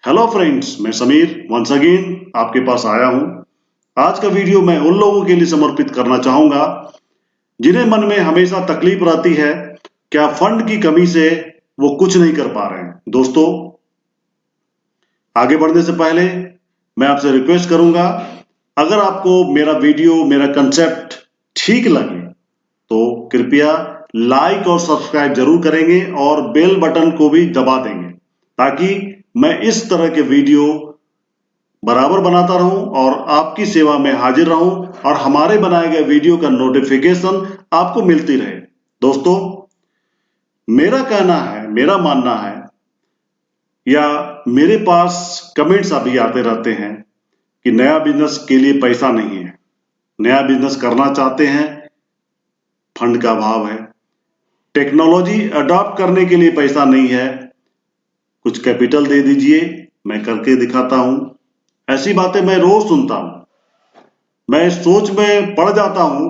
Hello friends, मैं Sameer once again आपके पास आया हूं। आज का वीडियो मैं उन लोगों के लिए समर्पित करना चाहूंगा जिन्हें मन में हमेशा तकलीफ रहती है, क्या फंड की कमी से वो कुछ नहीं कर पा रहे हैं। दोस्तों, आगे बढ़ने से पहले मैं आपसे रिक्वेस्ट करूंगा, अगर आपको मेरा वीडियो, मेरा कंसेप्ट ठीक लगे तो कृपया लाइक और सब्सक्राइब जरूर करेंगे और बेल बटन को भी दबा देंगे ताकि मैं इस तरह के वीडियो बराबर बनाता रहूं और आपकी सेवा में हाजिर रहूं और हमारे बनाए गए वीडियो का नोटिफिकेशन आपको मिलती रहे। दोस्तों, मेरा कहना है, मेरा मानना है, या मेरे पास कमेंट्स अभी आते रहते हैं कि नया बिजनेस के लिए पैसा नहीं है, नया बिजनेस करना चाहते हैं, फंड का अभाव है, टेक्नोलॉजी अडॉप्ट करने के लिए पैसा नहीं है, कुछ कैपिटल दे दीजिए, मैं करके दिखाता हूं। ऐसी बातें मैं रोज सुनता हूं। मैं सोच में पड़ जाता हूं,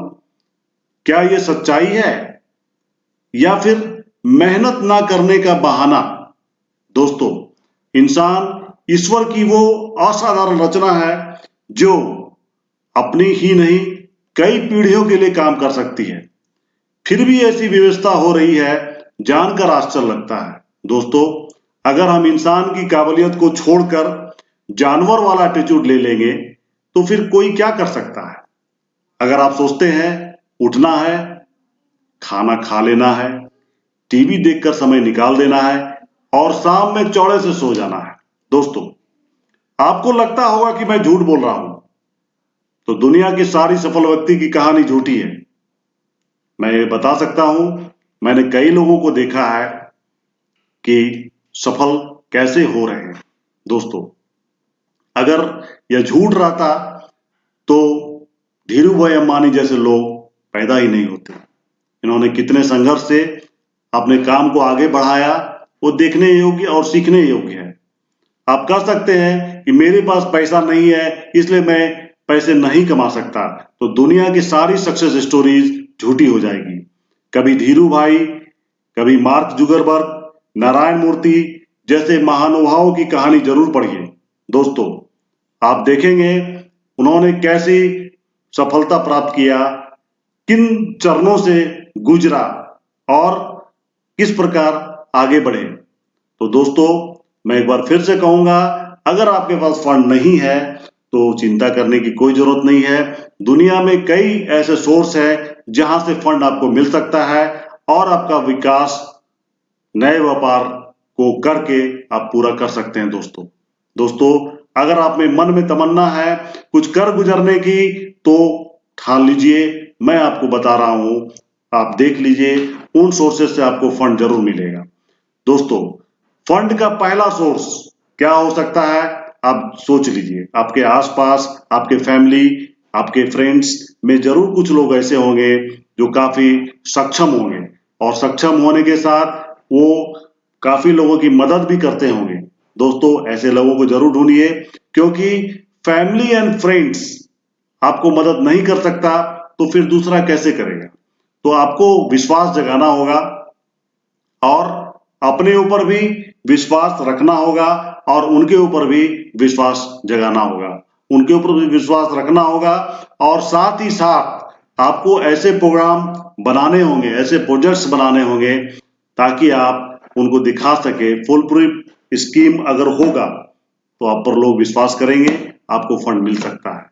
क्या ये सच्चाई है या फिर मेहनत ना करने का बहाना। दोस्तों, इंसान ईश्वर की वो असाधारण रचना है जो अपनी ही नहीं कई पीढ़ियों के लिए काम कर सकती है। फिर भी ऐसी व्यवस्था हो रही है, जानकर आश्चर्य लगता है। दोस्तों, अगर हम इंसान की काबिलियत को छोड़कर जानवर वाला एटीट्यूड ले लेंगे तो फिर कोई क्या कर सकता है। अगर आप सोचते हैं उठना है, खाना खा लेना है, टीवी देखकर समय निकाल देना है और शाम में चौड़े से सो जाना है, दोस्तों, आपको लगता होगा कि मैं झूठ बोल रहा हूं। तो दुनिया की सारी सफल व्यक्ति की कहानी झूठी है। मैं ये बता सकता हूं, मैंने कई लोगों को देखा है कि सफल कैसे हो रहे हैं। दोस्तों, अगर यह झूठ रहता तो धीरू भाई अंबानी जैसे लोग पैदा ही नहीं होते। इन्होंने कितने संघर्ष से अपने काम को आगे बढ़ाया, वो देखने योग्य और सीखने योग्य है। आप कह सकते हैं कि मेरे पास पैसा नहीं है इसलिए मैं पैसे नहीं कमा सकता, तो दुनिया की सारी सक्सेस स्टोरीज झूठी हो जाएगी। कभी धीरू भाई, कभी मार्क जुगरबर्ग, नारायण मूर्ति जैसे महानुभावों की कहानी जरूर पढ़िए। दोस्तों, आप देखेंगे उन्होंने कैसी सफलता प्राप्त किया, किन चरणों से गुजरा और किस प्रकार आगे बढ़े। तो दोस्तों, मैं एक बार फिर से कहूंगा, अगर आपके पास फंड नहीं है तो चिंता करने की कोई जरूरत नहीं है। दुनिया में कई ऐसे सोर्स है जहां से फंड आपको मिल सकता है और आपका विकास नए व्यापार को करके आप पूरा कर सकते हैं। दोस्तों, अगर आप में मन में तमन्ना है कुछ कर गुजरने की तो ठान लीजिए। मैं आपको बता रहा हूं, आप देख लीजिए, उन सोर्सेस से आपको फंड जरूर मिलेगा। दोस्तों, फंड का पहला सोर्स क्या हो सकता है, आप सोच लीजिए। आपके आसपास, आपके फैमिली, आपके फ्रेंड्स में जरूर कुछ लोग ऐसे होंगे जो काफी सक्षम होंगे और सक्षम होने के साथ वो काफी लोगों की मदद भी करते होंगे। दोस्तों, ऐसे लोगों को जरूर ढूंढिए, क्योंकि फैमिली एंड फ्रेंड्स आपको मदद नहीं कर सकता तो फिर दूसरा कैसे करेगा। तो आपको विश्वास जगाना होगा और अपने ऊपर भी विश्वास रखना होगा और उनके ऊपर भी विश्वास जगाना होगा। उनके ऊपर भी विश्वास रखना होगा और साथ ही साथ आपको ऐसे प्रोग्राम बनाने होंगे, ऐसे प्रोजेक्ट्स बनाने होंगे ताकि आप उनको दिखा सके। फुल प्रूफ स्कीम अगर होगा तो आप पर लोग विश्वास करेंगे, आपको फंड मिल सकता है।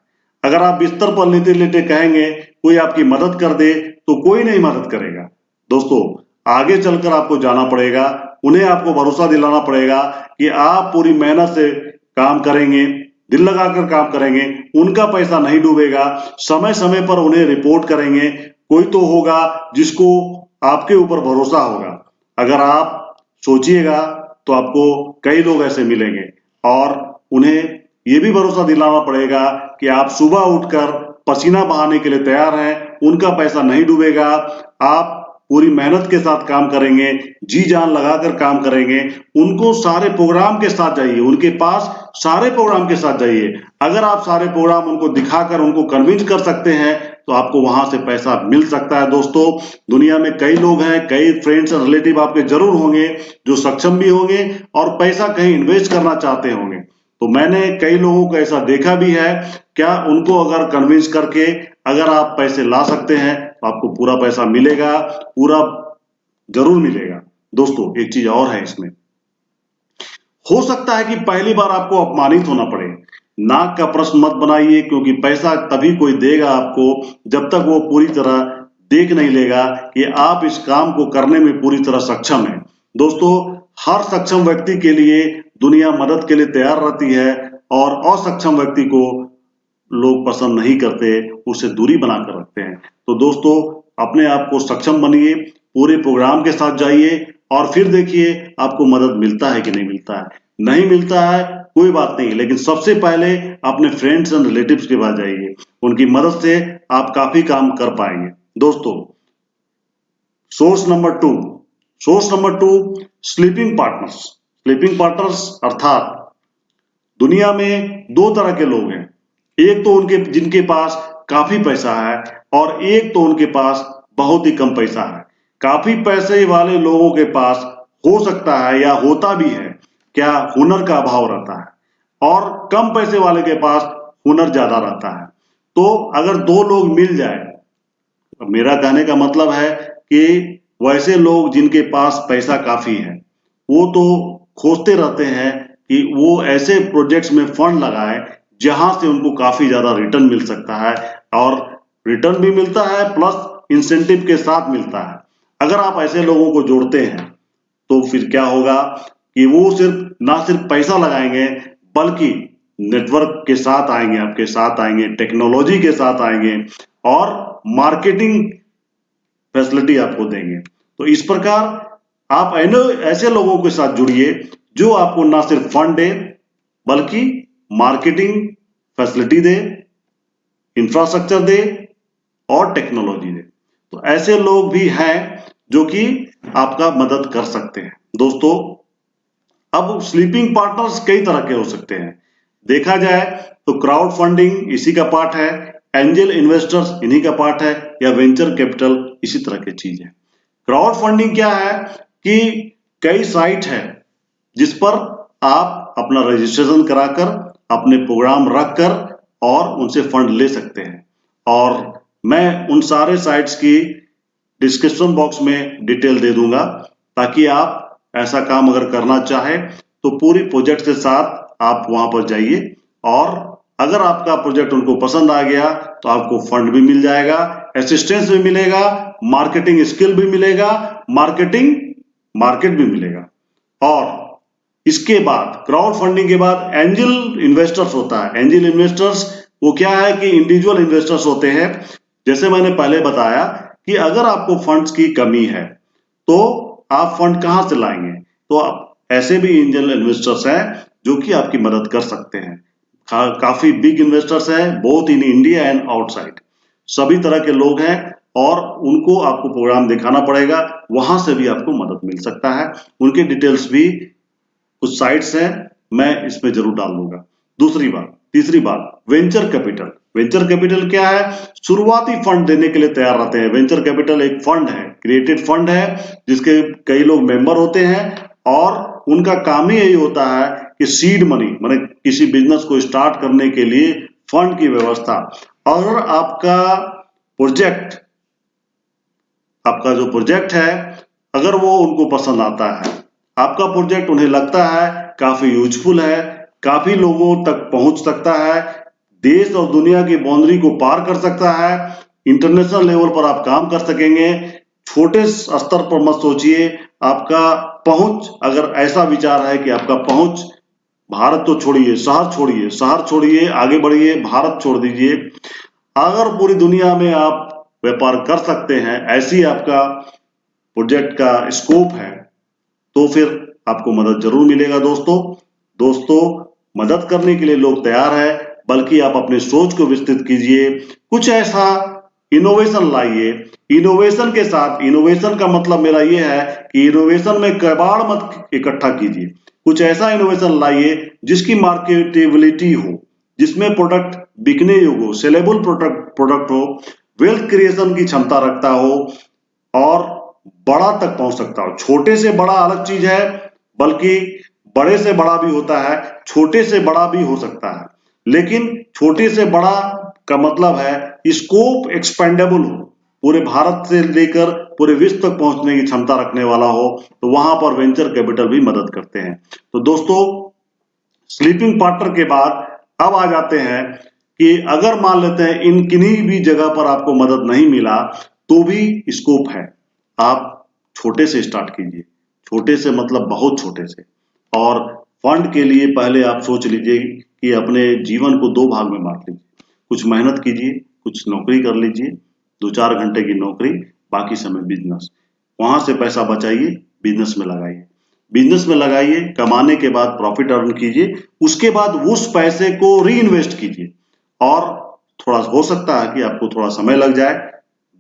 अगर आप बिस्तर पर लेटे लेटे कहेंगे कोई आपकी मदद कर दे तो कोई नहीं मदद करेगा। दोस्तों, आगे चलकर आपको जाना पड़ेगा, उन्हें आपको भरोसा दिलाना पड़ेगा कि आप पूरी मेहनत से काम करेंगे, दिल लगाकर काम करेंगे, उनका पैसा नहीं डूबेगा, समय समय पर उन्हें रिपोर्ट करेंगे। कोई तो होगा जिसको आपके ऊपर भरोसा होगा। अगर आप सोचिएगा तो आपको कई लोग ऐसे मिलेंगे और उन्हें ये भी भरोसा दिलाना पड़ेगा कि आप सुबह उठकर पसीना बहाने के लिए तैयार हैं, उनका पैसा नहीं डूबेगा, आप पूरी मेहनत के साथ काम करेंगे, जी जान लगाकर काम करेंगे, उनको सारे प्रोग्राम के साथ जाइए, उनके पास सारे प्रोग्राम के साथ जाइए। अगर आप सारे प्रोग्राम उनको दिखाकर उनको कन्विंस कर सकते हैं तो आपको वहां से पैसा मिल सकता है। दोस्तों, दुनिया में कई लोग हैं, कई फ्रेंड्स और रिलेटिव आपके जरूर होंगे जो सक्षम भी होंगे और पैसा कहीं इन्वेस्ट करना चाहते होंगे। तो मैंने कई लोगों को ऐसा देखा भी है। क्या उनको अगर कन्विंस करके अगर आप पैसे ला सकते हैं तो आपको पूरा पैसा मिलेगा, पूरा जरूर मिलेगा। दोस्तों, एक चीज और है इसमें, हो सकता है कि पहली बार आपको अपमानित होना पड़े। नाक का प्रश्न मत बनाइए, क्योंकि पैसा तभी कोई देगा आपको जब तक वो पूरी तरह देख नहीं लेगा कि आप इस काम को करने में पूरी तरह सक्षम हैं। दोस्तों, हर सक्षम व्यक्ति के लिए दुनिया मदद के लिए तैयार रहती है और असक्षम व्यक्ति को लोग पसंद नहीं करते, उससे दूरी बनाकर रखते हैं। तो दोस्तों, अपने आप को सक्षम बनिए, पूरे प्रोग्राम के साथ जाइए और फिर देखिए आपको मदद मिलता है कि नहीं मिलता है। नहीं मिलता है कोई बात नहीं, लेकिन सबसे पहले अपने फ्रेंड्स एंड रिलेटिव्स के पास जाइए, उनकी मदद से आप काफी काम कर पाएंगे। दोस्तों, source number two, sleeping partners. Sleeping partners अर्थात दुनिया में दो तरह के लोग हैं। एक तो उनके जिनके पास काफी पैसा है और एक तो उनके पास बहुत ही कम पैसा है। काफी पैसे वाले लोगों के पास हो सकता है या होता भी है क्या हुनर का अभाव रहता है और कम पैसे वाले के पास हुनर ज्यादा रहता है। तो अगर दो लोग मिल जाए, मेरा कहने का मतलब है कि वैसे लोग जिनके पास पैसा काफी है वो तो खोजते रहते हैं कि वो ऐसे प्रोजेक्ट्स में फंड लगाए जहां से उनको काफी ज्यादा रिटर्न मिल सकता है, और रिटर्न भी मिलता है प्लस इंसेंटिव के साथ मिलता है। अगर आप ऐसे लोगों को जोड़ते हैं तो फिर क्या होगा कि वो ना सिर्फ पैसा लगाएंगे बल्कि नेटवर्क के साथ आएंगे, आपके साथ आएंगे, टेक्नोलॉजी के साथ आएंगे और मार्केटिंग फैसिलिटी आपको देंगे। तो इस प्रकार आप ऐसे लोगों के साथ जुड़िए जो आपको ना सिर्फ फंड दे बल्कि मार्केटिंग फैसिलिटी दे, इंफ्रास्ट्रक्चर दे और टेक्नोलॉजी दे। तो ऐसे लोग भी हैं जो कि आपका मदद कर सकते हैं। दोस्तों, अब स्लीपिंग पार्टनर्स कई तरह के हो सकते हैं। देखा जाए तो क्राउड फंडिंग इसी का पार्ट है, एंजल इन्वेस्टर्स इन्हीं का पार्ट है, या वेंचर कैपिटल इसी तरह की चीज है। क्राउड फंडिंग क्या है कि कई साइट है जिस पर आप अपना रजिस्ट्रेशन कराकर अपने प्रोग्राम रखकर और उनसे फंड ले सकते हैं, और मैं उन सारे साइट्स की डिस्क्रिप्शन बॉक्स में डिटेल दे दूंगा ताकि आप ऐसा काम अगर करना चाहे तो पूरी प्रोजेक्ट के साथ आप वहां पर जाइए, और अगर आपका प्रोजेक्ट उनको पसंद आ गया तो आपको फंड भी मिल जाएगा, असिस्टेंस भी मिलेगा, मार्केटिंग स्किल भी मिलेगा, मार्केट भी मिलेगा। और इसके बाद क्राउड फंडिंग के बाद एंजल इन्वेस्टर्स होता है। एंजल इन्वेस्टर्स वो क्या है कि इंडिविजुअल इन्वेस्टर्स होते हैं। जैसे मैंने पहले बताया कि अगर आपको फंड्स की कमी है तो आप फंड कहां से लाएंगे, तो आप ऐसे भी एंजल इन्वेस्टर्स हैं जो कि आपकी मदद कर सकते हैं। काफी बिग इन्वेस्टर्स हैं, both in India and outside. सभी तरह के लोग हैं और उनको आपको प्रोग्राम दिखाना पड़ेगा, वहां से भी आपको मदद मिल सकता है। उनके डिटेल्स भी कुछ साइट्स हैं, मैं इसमें जरूर डाल दूंगा। तीसरी बात, वेंचर कैपिटल। वेंचर कैपिटल क्या है? शुरुआती फंड देने के लिए तैयार रहते हैं। वेंचर कैपिटल एक फंड है, क्रिएटेड फंड है जिसके कई लोग मेंबर होते हैं और उनका काम ही यही होता है कि सीड मनी माने किसी बिजनेस को स्टार्ट करने के लिए फंड की व्यवस्था। और आपका जो प्रोजेक्ट है अगर वो उनको पसंद आता है, आपका प्रोजेक्ट उन्हें लगता है काफी यूजफुल है, काफी लोगों तक पहुंच सकता है, देश और दुनिया की बाउंड्री को पार कर सकता है, इंटरनेशनल लेवल पर आप काम कर सकेंगे। छोटे स्तर पर मत सोचिए, आपका पहुंच अगर ऐसा विचार है कि आपका पहुंच भारत तो छोड़िए, शहर छोड़िए, आगे बढ़िए, भारत छोड़ दीजिए। अगर पूरी दुनिया में आप व्यापार कर सकते हैं, ऐसी आपका प्रोजेक्ट का स्कोप है, तो फिर आपको मदद जरूर मिलेगा। दोस्तों, मदद करने के लिए लोग तैयार है, बल्कि आप अपनी सोच को विस्तृत कीजिए, कुछ ऐसा इनोवेशन लाइए। इनोवेशन का मतलब मेरा ये है कि इनोवेशन में कबाड़ मत इकट्ठा कीजिए, कुछ ऐसा इनोवेशन लाइए जिसकी मार्केटेबिलिटी हो, जिसमें प्रोडक्ट बिकने योग्य हो, सेलेबल प्रोडक्ट हो, वेल्थ क्रिएशन की क्षमता रखता हो और बड़ा तक पहुंच सकता हो। छोटे से बड़ा अलग चीज है, बल्कि बड़े से बड़ा भी होता है, छोटे से बड़ा भी हो सकता है, लेकिन छोटे से बड़ा का मतलब है स्कोप एक्सपेंडेबल हो, पूरे भारत से लेकर पूरे विश्व तक पहुंचने की क्षमता रखने वाला हो, तो वहां पर वेंचर कैपिटल भी मदद करते हैं। तो दोस्तों, स्लीपिंग पार्टनर के बाद अब आ जाते हैं कि अगर मान लेते हैं इन किन्हीं भी जगह पर आपको मदद नहीं मिला तो भी स्कोप है। आप छोटे से स्टार्ट कीजिए, छोटे से मतलब बहुत छोटे से, और फंड के लिए पहले आप सोच लीजिए कि अपने जीवन को 2 भाग में बांट लीजिए। कुछ मेहनत कीजिए, कुछ नौकरी कर लीजिए, 2-4 घंटे की नौकरी, बाकी समय बिजनेस। वहां से पैसा बचाइए, बिजनेस में लगाइए, बिजनेस में लगाइए, कमाने के बाद प्रॉफिट अर्न कीजिए, उसके बाद उस पैसे को री इन्वेस्ट कीजिए। और थोड़ा हो सकता है कि आपको थोड़ा समय लग जाए,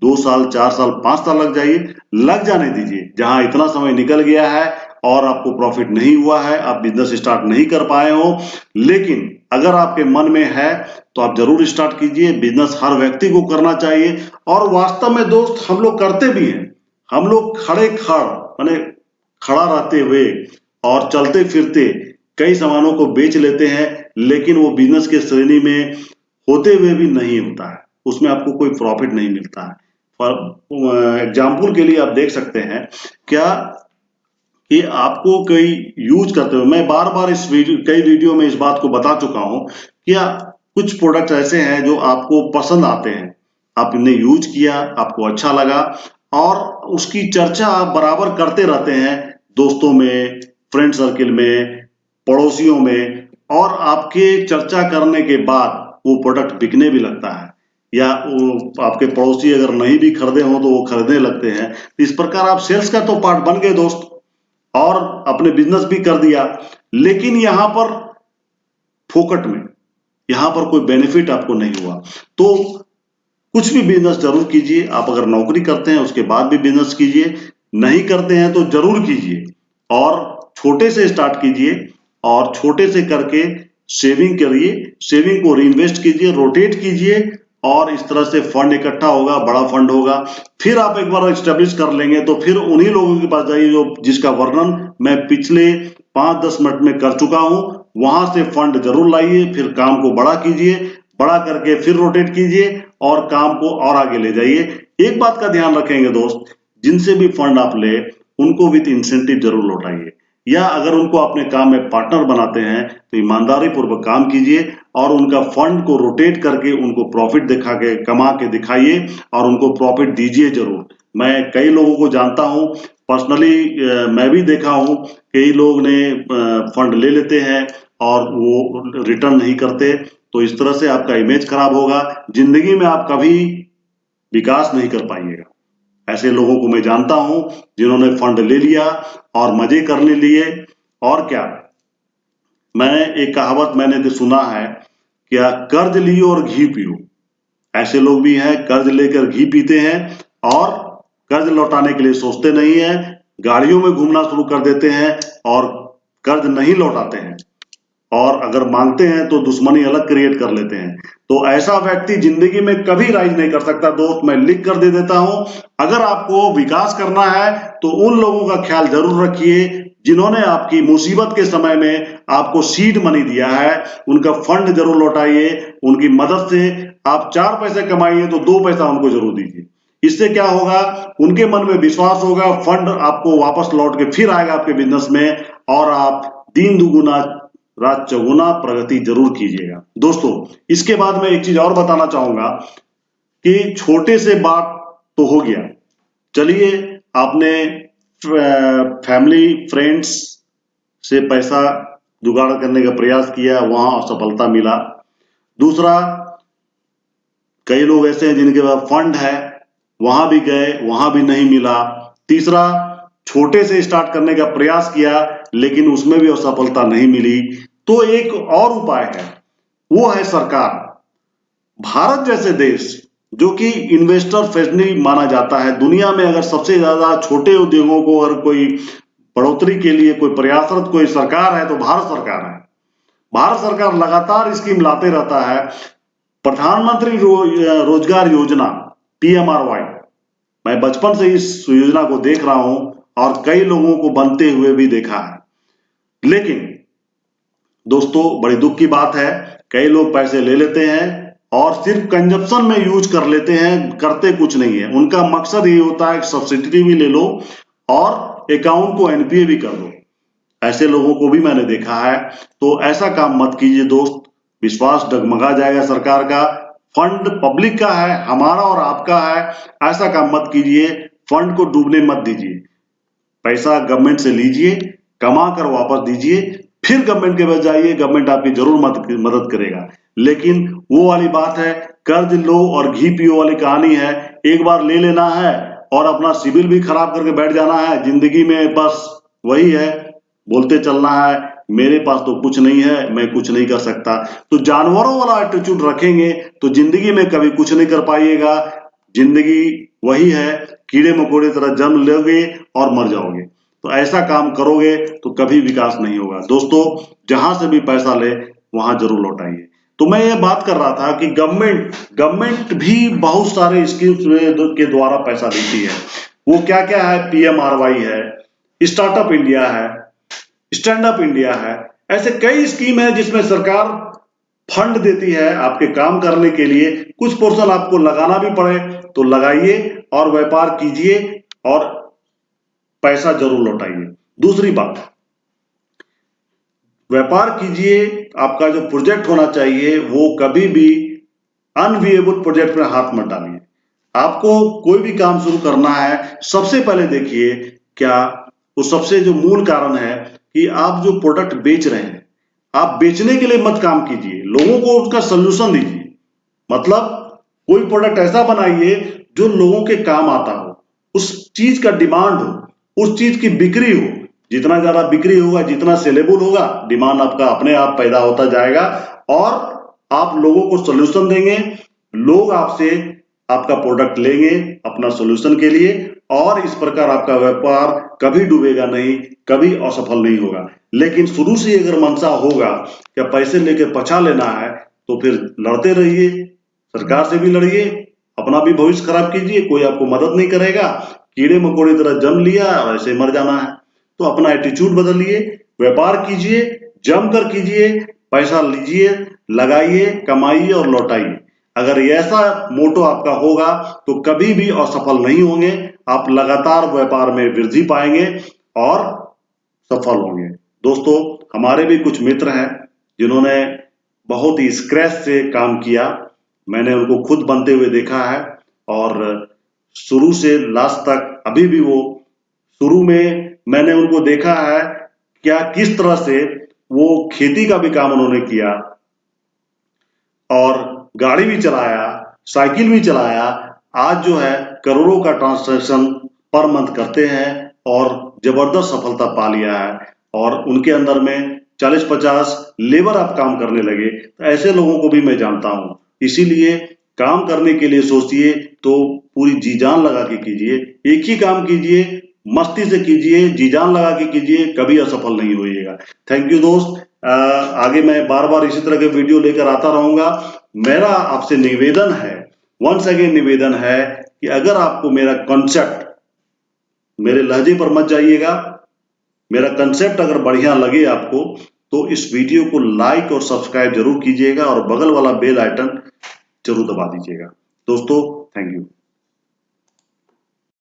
2 साल, 4 साल, 5 साल लग जाइए, लग जाने दीजिए। जहां इतना समय निकल गया है और आपको प्रॉफिट नहीं हुआ है, आप बिजनेस स्टार्ट नहीं कर पाए हो, लेकिन अगर आपके मन में है तो आप जरूर स्टार्ट कीजिए। बिजनेस हर व्यक्ति को करना चाहिए, और वास्तव में दोस्त हम लोग करते भी हैं। हम लोग माने खड़ा रहते हुए और चलते फिरते कई सामानों को बेच लेते हैं, लेकिन वो बिजनेस के श्रेणी में होते हुए भी नहीं होता है, उसमें आपको कोई प्रॉफिट नहीं मिलता है। फॉर एग्जाम्पल के लिए आप देख सकते हैं क्या कि आपको कई यूज करते हुए, मैं बार बार कई वीडियो में इस बात को बता चुका हूं, क्या कुछ प्रोडक्ट ऐसे हैं जो आपको पसंद आते हैं, आपने यूज किया, आपको अच्छा लगा, और उसकी चर्चा आप बराबर करते रहते हैं दोस्तों में, फ्रेंड सर्किल में, पड़ोसियों में, और आपके चर्चा करने के बाद वो प्रोडक्ट बिकने भी लगता है, या वो आपके पड़ोसी अगर नहीं भी खरीदे हो तो वो खरीदने लगते हैं। इस प्रकार आप सेल्स का तो पार्ट बन गए दोस्त, और अपने बिजनेस भी कर दिया, लेकिन यहां पर फोकट में, यहां पर कोई बेनिफिट आपको नहीं हुआ। तो कुछ भी बिजनेस जरूर कीजिए। आप अगर नौकरी करते हैं उसके बाद भी बिजनेस कीजिए, नहीं करते हैं तो जरूर कीजिए, और छोटे से स्टार्ट कीजिए, और छोटे से करके सेविंग करिए, सेविंग को रीइन्वेस्ट कीजिए, रोटेट कीजिए, और इस तरह से फंड इकट्ठा होगा, बड़ा फंड होगा। फिर आप एक बार एस्टेब्लिश कर लेंगे तो फिर उन्हीं लोगों के पास जाइए जो जिसका वर्णन मैं पिछले 5-10 मिनट में कर चुका हूं, वहां से फंड जरूर लाइए, फिर काम को बड़ा कीजिए, बड़ा करके फिर रोटेट कीजिए, और काम को और आगे ले जाइए। एक बात का ध्यान रखेंगे दोस्त, जिनसे भी फंड आप ले उनको विद इंसेंटिव जरूर लौटाइए, या अगर उनको अपने काम में पार्टनर बनाते हैं तो ईमानदारी पूर्वक काम कीजिए, और उनका फंड को रोटेट करके उनको प्रॉफिट दिखा के, कमा के दिखाइए, और उनको प्रॉफिट दीजिए जरूर। मैं कई लोगों को जानता हूं पर्सनली, मैं भी देखा हूं, कई लोग ने फंड ले लेते हैं और वो रिटर्न नहीं करते, तो इस तरह से आपका इमेज खराब होगा, जिंदगी में आप कभी विकास नहीं कर पाइएगा। ऐसे लोगों को मैं जानता हूं जिन्होंने फंड ले लिया और मजे करने लिए, और क्या, मैंने एक कहावत मैंने तो सुना है, क्या कर्ज लियो और घी पियो। ऐसे लोग भी हैं, कर्ज लेकर घी पीते हैं और कर्ज लौटाने के लिए सोचते नहीं है, गाड़ियों में घूमना शुरू कर देते हैं और कर्ज नहीं लौटाते हैं, और अगर मांगते हैं तो दुश्मनी अलग क्रिएट कर लेते हैं। तो ऐसा व्यक्ति जिंदगी में कभी राइज नहीं कर सकता दोस्त, मैं लिख कर दे देता हूं। अगर आपको विकास करना है तो उन लोगों का ख्याल जरूर रखिए जिन्होंने आपकी मुसीबत के समय में आपको सीड मनी दिया है, उनका फंड जरूर लौटाइए, उनकी मदद से आप 4 पैसे कमाइए तो 2 पैसा उनको जरूर दीजिए। इससे क्या होगा, उनके मन में विश्वास होगा, फंड आपको वापस लौट के फिर आएगा आपके बिजनेस में, और आप दिन दुगुना रात चौगुना प्रगति जरूर कीजिएगा। दोस्तों, इसके बाद मैं एक चीज और बताना चाहूंगा कि छोटे से बात तो हो गया, चलिए आपने फैमिली फ्रेंड्स से पैसा जुगाड़ करने का प्रयास किया, वहां सफलता मिला। दूसरा, कई लोग ऐसे हैं जिनके पास फंड है, वहां भी गए, वहां भी नहीं मिला। तीसरा, छोटे से स्टार्ट करने का प्रयास किया लेकिन उसमें भी असफलता नहीं मिली। तो एक और उपाय है, वो है सरकार। भारत जैसे देश जो कि इन्वेस्टर फ्रेंडली माना जाता है, दुनिया में अगर सबसे ज्यादा छोटे उद्योगों को अगर कोई बढ़ोतरी के लिए कोई प्रयासरत कोई सरकार है तो भारत सरकार है। भारत सरकार लगातार स्कीम लाते रहता है। प्रधानमंत्री रोजगार योजना PMRY। मैं बचपन से इस योजना को देख रहा हूं और कई लोगों को बनते हुए भी देखा है। लेकिन दोस्तों बड़ी दुख की बात है, कई लोग पैसे ले लेते हैं और सिर्फ कंजप्शन में यूज कर लेते हैं, करते कुछ नहीं है। उनका मकसद ये होता है कि सब्सिडी भी ले लो और अकाउंट को NPA भी कर दो। ऐसे लोगों को भी मैंने देखा है। तो ऐसा काम मत कीजिए दोस्त, विश्वास डगमगा जाएगा सरकार का। फंड पब्लिक का है, हमारा और आपका है, ऐसा काम मत कीजिए। फंड को डूबने मत दीजिए। पैसा गवर्नमेंट से लीजिए, कमा कर वापस दीजिए, फिर गवर्नमेंट के पास जाइए, गवर्नमेंट आपकी जरूर मदद करेगा। लेकिन वो वाली बात है, कर्ज लो और घी पियो वाली कहानी है। एक बार ले लेना है और अपना सिविल भी खराब करके बैठ जाना है। जिंदगी में बस वही है, बोलते चलना है, मेरे पास तो कुछ नहीं है, मैं कुछ नहीं कर सकता। तो जानवरों वाला एटीट्यूड रखेंगे तो जिंदगी में कभी कुछ नहीं कर पाइएगा। जिंदगी वही है, कीड़े मकोड़े तरह जन्म लोगे और मर जाओगे। तो ऐसा काम करोगे तो कभी विकास नहीं होगा। दोस्तों जहां से भी पैसा ले वहां जरूर लौटाइए। तो मैं ये बात कर रहा था कि गवर्नमेंट भी बहुत सारे स्कीम्स के द्वारा पैसा देती है। वो क्या क्या है? PMRY है, स्टार्टअप इंडिया है, स्टैंड अप इंडिया है। ऐसे कई स्कीम है जिसमें सरकार फंड देती है आपके काम करने के लिए। कुछ पोर्शन आपको लगाना भी पड़े तो लगाइए और व्यापार कीजिए और पैसा जरूर लौटाइए। दूसरी बात, व्यापार कीजिए, आपका जो प्रोजेक्ट होना चाहिए वो कभी भी अनविएबल प्रोजेक्ट में हाथ मत डालिए। आपको कोई भी काम शुरू करना है, सबसे पहले देखिए क्या वो सबसे जो मूल कारण है कि आप जो प्रोडक्ट बेच रहे हैं, आप बेचने के लिए मत काम कीजिए, लोगों को उसका सोल्यूशन दीजिए। मतलब कोई प्रोडक्ट ऐसा बनाइए जो लोगों के काम आता हो, उस चीज का डिमांड हो, उस चीज की बिक्री हो। जितना ज्यादा बिक्री होगा, जितना सेलेबल होगा, डिमांड आपका अपने आप पैदा होता जाएगा और आप लोगों को सोल्यूशन देंगे। लोग आपसे आपका प्रोडक्ट लेंगे अपना सोल्यूशन के लिए और इस प्रकार आपका व्यापार कभी डूबेगा नहीं, कभी असफल नहीं होगा। लेकिन शुरू से अगर मंशा होगा कि पैसे लेके पचा लेना है तो फिर लड़ते रहिए, सरकार से भी लड़िए, अपना भी भविष्य खराब कीजिए, कोई आपको मदद नहीं करेगा। कीड़े मकोड़े तरह जन्म लिया और ऐसे मर जाना है। तो अपना एटीट्यूड बदलिए, व्यापार कीजिए, जमकर कीजिए, पैसा लीजिए, लगाइए, कमाइए और लौटाइए। अगर ऐसा मोटो आपका होगा तो कभी भी असफल नहीं होंगे। आप लगातार व्यापार में वृद्धि पाएंगे और सफल होंगे। दोस्तों हमारे भी कुछ मित्र हैं जिन्होंने बहुत ही स्क्रैच से काम किया। मैंने उनको खुद बनते हुए देखा है और शुरू से लास्ट तक अभी भी वो, शुरू में मैंने उनको देखा है क्या किस तरह से वो खेती का भी काम उन्होंने किया और गाड़ी भी चलाया, साइकिल भी चलाया। आज जो है करोड़ों का ट्रांसैक्शन पर मंथ करते हैं और जबरदस्त सफलता पा लिया है। और उनके अंदर में 40-50 लेबर आप काम करने लगे। तो ऐसे लोगों को भी मैं जानता हूं। इसीलिए काम करने के लिए सोचिए तो पूरी जी जान लगा के कीजिए। एक ही काम कीजिए, मस्ती से कीजिए, जी जान लगा के कीजिए, कभी असफल नहीं होइएगा। थैंक यू दोस्त। आगे मैं बार बार इसी तरह के वीडियो लेकर आता रहूंगा। मेरा आपसे निवेदन है, वंस अगेन निवेदन है कि अगर आपको मेरा कॉन्सेप्ट, मेरे लहजे पर मत जाइएगा, मेरा कंसेप्ट अगर बढ़िया लगे आपको तो इस वीडियो को लाइक और सब्सक्राइब जरूर कीजिएगा और बगल वाला बेल आइकन जरूर दबा दीजिएगा। दोस्तों थैंक यू।